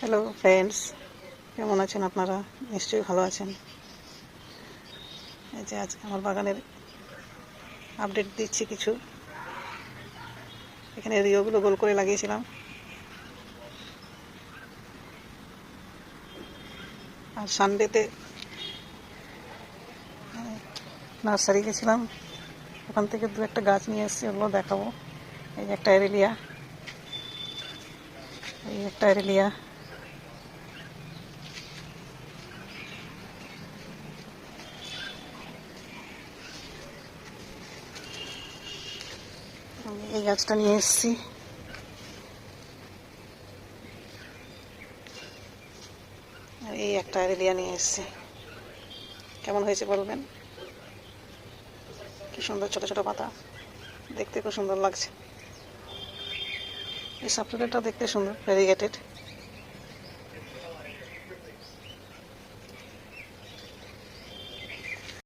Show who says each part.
Speaker 1: Hello friends, কেমন আছেন আপনারা? নিশ্চয়ই ভালো আছেন। এই যে আজকে আমার বাগানের আপডেট দিচ্ছি কিছু। এখানে রিওগুলো গোল করে লাগিয়েছিলাম, আর সানডেতে নার্সারি গেছিলাম, ওখান থেকে দু একটা গাছ নিয়ে এসেছি, ওগুলো দেখাবো। এই যে একটা অ্যারেলিয়া, এই একটা অ্যারেলিয়া, এই গাছটা নিয়ে এসেছি। আর এই একটা অ্যারেলিয়া নিয়ে এসেছি। কেমন হয়েছে বলবেন? কি সুন্দর ছোট ছোট পাতা, দেখতে খুব সুন্দর লাগছে। এই সাবট্রেটটা দেখতে সুন্দর, ভেরিগেটেড।